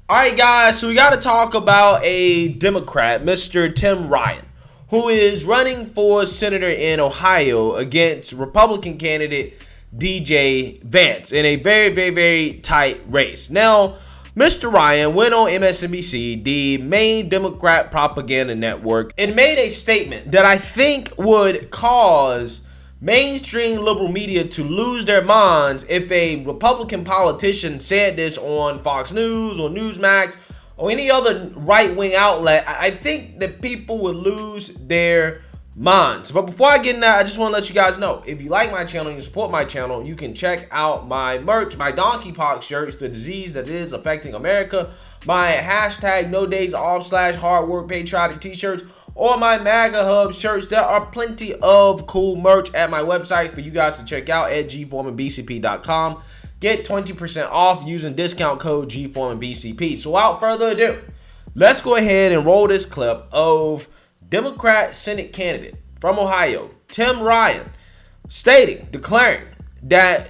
All right, guys, so we got to talk about a Democrat, Mr. Tim Ryan, who is running for senator in Ohio against Republican candidate DJ Vance in a very, very, very tight race. Now, Mr. Ryan went on MSNBC, the main Democrat propaganda network, and made a statement that I think would cause mainstream liberal media to lose their minds if a Republican politician said this on Fox News or Newsmax or any other right-wing outlet. I think that people would lose their minds. But before I get into that, I just want to let you guys know, if you like my channel and you support my channel, you can check out my merch, my donkeypox shirts, the disease that is affecting America, my hashtag no days off / hard work patriotic t-shirts, or my MAGA Hub shirts. There are plenty of cool merch at my website for you guys to check out at gforemanbcp.com. Get 20% off using discount code gforemanbcp. So without further ado, let's go ahead and roll this clip of Democrat Senate candidate from Ohio, Tim Ryan, declaring that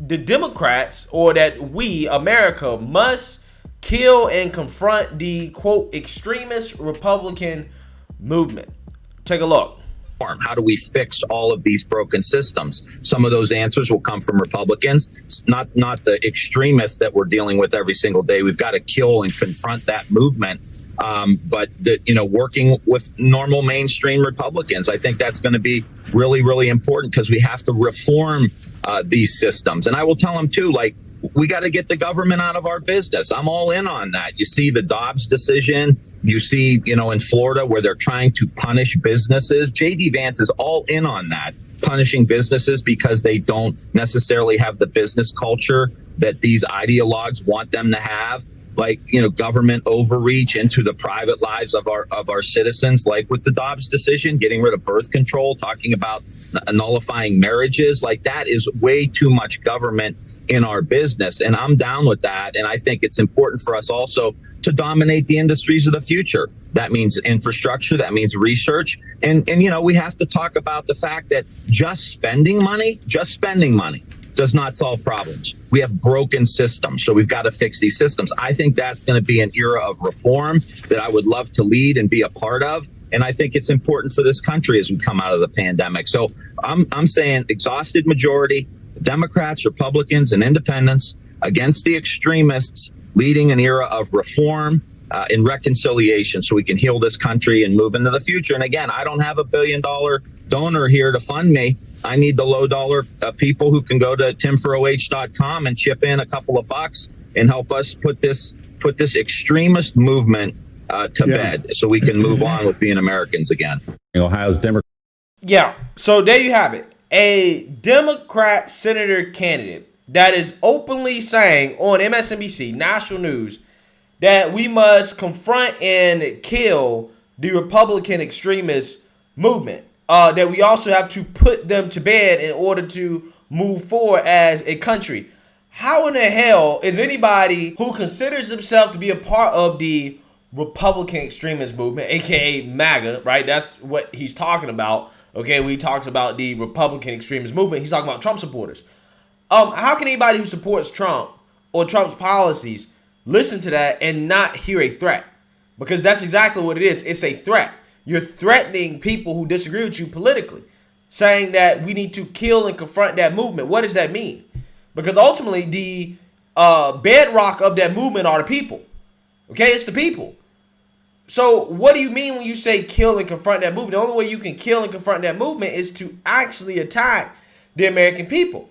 the Democrats, or that we, America, must kill and confront the, quote, extremist Republican movement. Take a look. How do we fix all of these broken systems? Some of those answers will come from Republicans. It's not the extremists that we're dealing with every single day. We've got to kill and confront that movement. But working with normal mainstream Republicans, I think that's going to be really, really important, because we have to reform these systems. And I will tell them too, like, we got to get the government out of our business. I'm all in on that. You see the Dobbs decision. You see, in Florida, where they're trying to punish businesses. J.D. Vance is all in on that, punishing businesses because they don't necessarily have the business culture that these ideologues want them to have. Like, government overreach into the private lives of our citizens, like with the Dobbs decision, getting rid of birth control, talking about nullifying marriages. Like, that is way too much government in our business. And I'm down with that. And I think it's important for us also to dominate the industries of the future. That means infrastructure. That means research. And we have to talk about the fact that just spending money does not solve problems. We have broken systems, so we've got to fix these systems. I think that's going to be an era of reform that I would love to lead and be a part of. And I think it's important for this country as we come out of the pandemic. So I'm saying exhausted majority, Democrats, Republicans, and independents against the extremists, leading an era of reform and reconciliation so we can heal this country and move into the future. And again, I don't have $1 billion donor here to fund me. I need the low dollar people who can go to timforoh.com and chip in a couple of bucks and help us put this extremist movement to bed so we can move on with being Americans again. Ohio's Democrat. Yeah, so there you have it. A Democrat senator candidate that is openly saying on MSNBC, national news, that we must confront and kill the Republican extremist movement. That we also have to put them to bed in order to move forward as a country. How in the hell is anybody who considers himself to be a part of the Republican extremist movement, aka MAGA, right? That's what he's talking about. Okay, we talked about the Republican extremist movement. He's talking about Trump supporters. How can anybody who supports Trump or Trump's policies listen to that and not hear a threat? Because that's exactly what it is. It's a threat. You're threatening people who disagree with you politically, saying that we need to kill and confront that movement. What does that mean? Because ultimately, the bedrock of that movement are the people. Okay, it's the people. So what do you mean when you say kill and confront that movement? The only way you can kill and confront that movement is to actually attack the American people.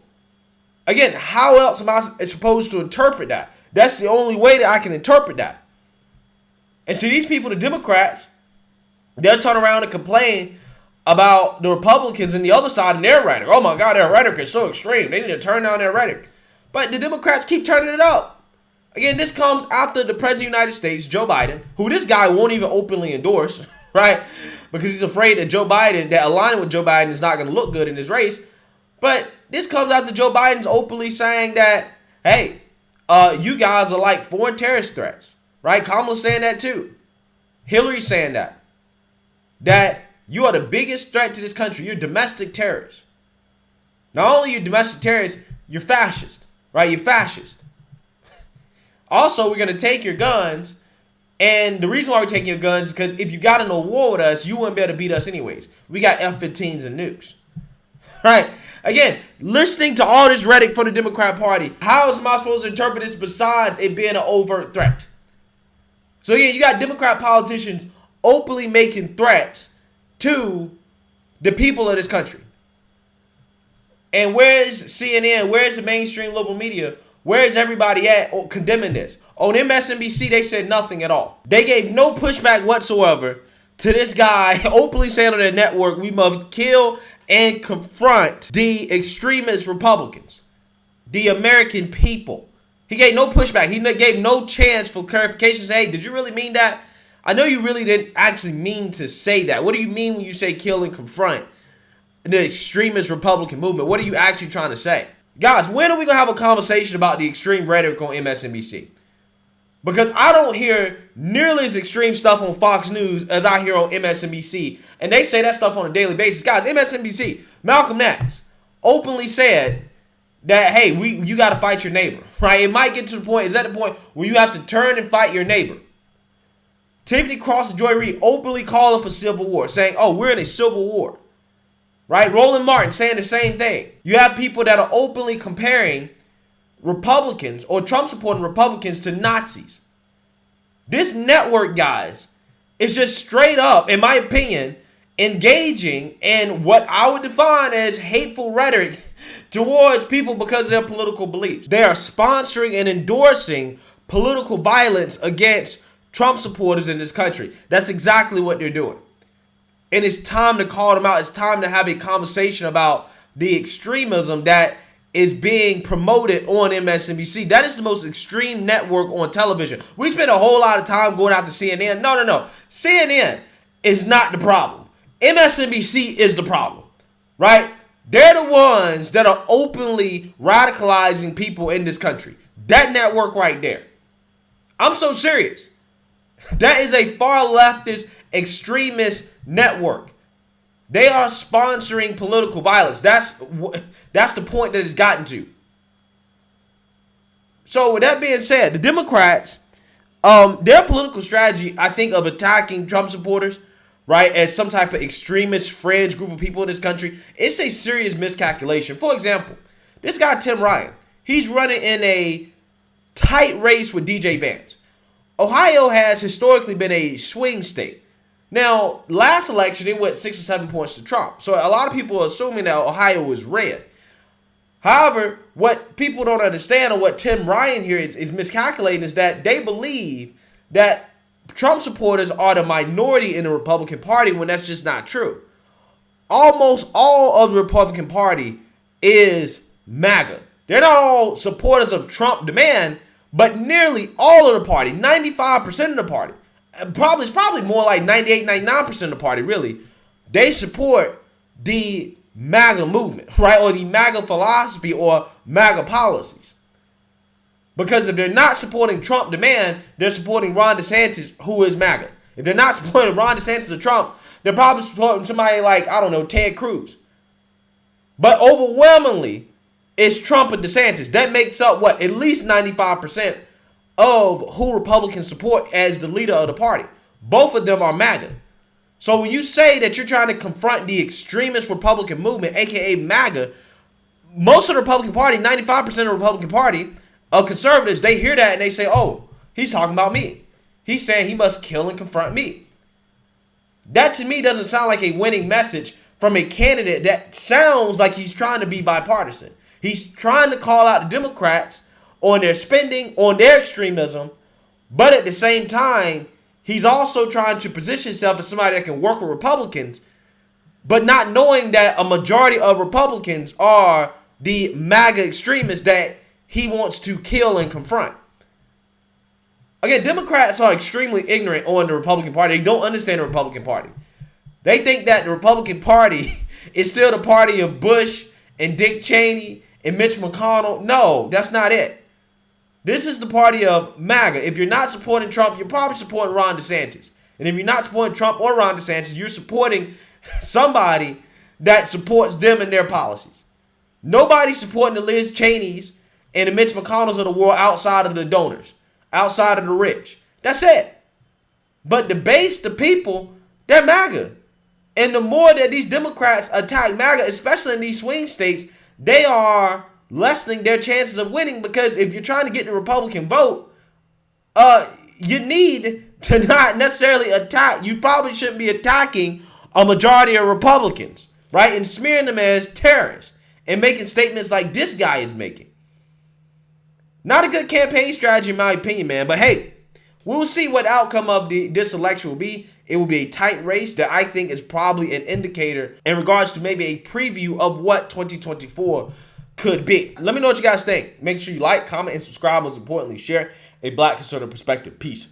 Again, how else am I supposed to interpret that? That's the only way that I can interpret that. And see, these people, the Democrats, they'll turn around and complain about the Republicans and the other side and their rhetoric. Oh my God, their rhetoric is so extreme. They need to turn down their rhetoric. But the Democrats keep turning it up. Again, this comes after the President of the United States, Joe Biden, who this guy won't even openly endorse, right? Because he's afraid that that aligning with Joe Biden is not going to look good in this race. But this comes after Joe Biden's openly saying that, hey, you guys are like foreign terrorist threats, right? Kamala's saying that too. Hillary's saying that you are the biggest threat to this country. You're domestic terrorists. Not only are you domestic terrorists, you're fascist, right? You're fascist. Also, we're going to take your guns. And the reason why we're taking your guns is because if you got in a war with us, you wouldn't be able to beat us anyways. We got F-15s and nukes. Right? Again, listening to all this rhetoric from the Democrat Party, how am I supposed to interpret this besides it being an overt threat? So again, you got Democrat politicians openly making threats to the people of this country. And where's CNN? Where's the mainstream liberal media? Where's everybody at condemning this? On MSNBC, they said nothing at all. They gave no pushback whatsoever to this guy openly saying on their network, we must kill and confront the extremist Republicans, the American people. He gave no pushback. He gave no chance for clarification. Hey, did you really mean that? I know you really didn't actually mean to say that. What do you mean when you say kill and confront the extremist Republican movement? What are you actually trying to say? Guys, when are we going to have a conversation about the extreme rhetoric on MSNBC? Because I don't hear nearly as extreme stuff on Fox News as I hear on MSNBC. And they say that stuff on a daily basis. Guys, MSNBC, Malcolm X openly said that, hey, you got to fight your neighbor. Right? It might get to the point, is that the point where you have to turn and fight your neighbor? Tiffany Cross and Joy Reid openly calling for civil war, saying, oh, we're in a civil war. Right? Roland Martin saying the same thing. You have people that are openly comparing Republicans or Trump supporting Republicans to Nazis. This network, guys, is just straight up, in my opinion, engaging in what I would define as hateful rhetoric towards people because of their political beliefs. They are sponsoring and endorsing political violence against Trump supporters in this country. That's exactly what they're doing. And it's time to call them out. It's time to have a conversation about the extremism that is being promoted on MSNBC. That is the most extreme network on television. We spend a whole lot of time going out to CNN. No. CNN is not the problem. MSNBC is the problem, right? They're the ones that are openly radicalizing people in this country. That network right there. I'm so serious. That is a far leftist extremist network. They are sponsoring political violence. That's the point that it's gotten to. So with that being said, the Democrats, their political strategy, I think, of attacking Trump supporters, right, as some type of extremist fringe group of people in this country, it's a serious miscalculation. For example, this guy Tim Ryan, he's running in a tight race with DJ Vance. Ohio has historically been a swing state. Now, last election, it went 6 or 7 points to Trump. So a lot of people are assuming that Ohio was red. However, what people don't understand, or what Tim Ryan here is miscalculating, is that they believe that Trump supporters are the minority in the Republican Party, when that's just not true. Almost all of the Republican Party is MAGA. They're not all supporters of Trump demand, but nearly all of the party, 95% of the party, it's probably more like 98, 99% of the party, really, they support the MAGA movement, right? Or the MAGA philosophy or MAGA policies. Because if they're not supporting Trump demand, they're supporting Ron DeSantis, who is MAGA. If they're not supporting Ron DeSantis or Trump, they're probably supporting somebody like, I don't know, Ted Cruz. But overwhelmingly, it's Trump and DeSantis. That makes up, what, at least 95% of who Republicans support as the leader of the party. Both of them are MAGA. So when you say that you're trying to confront the extremist Republican movement, aka MAGA, most of the Republican Party, 95% of the Republican Party of conservatives, they hear that and they say, oh, he's talking about me. He's saying he must kill and confront me. That to me doesn't sound like a winning message from a candidate that sounds like he's trying to be bipartisan. He's trying to call out the Democrats on their spending, on their extremism, but at the same time, he's also trying to position himself as somebody that can work with Republicans, but not knowing that a majority of Republicans are the MAGA extremists that he wants to kill and confront. Again, Democrats are extremely ignorant on the Republican Party. They don't understand the Republican Party. They think that the Republican Party is still the party of Bush and Dick Cheney and Mitch McConnell. No, that's not it. This is the party of MAGA. If you're not supporting Trump, you're probably supporting Ron DeSantis. And if you're not supporting Trump or Ron DeSantis, you're supporting somebody that supports them and their policies. Nobody's supporting the Liz Cheneys and the Mitch McConnells of the world outside of the donors. outside of the rich. That's it. But the base, the people, they're MAGA. And the more that these Democrats attack MAGA, especially in these swing states, they are lessening their chances of winning, because if you're trying to get the Republican vote, you need to not necessarily attack. You probably shouldn't be attacking a majority of Republicans, right? And smearing them as terrorists and making statements like this guy is making. Not a good campaign strategy, in my opinion, man. But hey, we'll see what the outcome of this election will be. It will be a tight race that I think is probably an indicator in regards to maybe a preview of what 2024 could be. Let me know what you guys think. Make sure you like, comment, and subscribe. Most importantly, share a Black conservative perspective. Peace.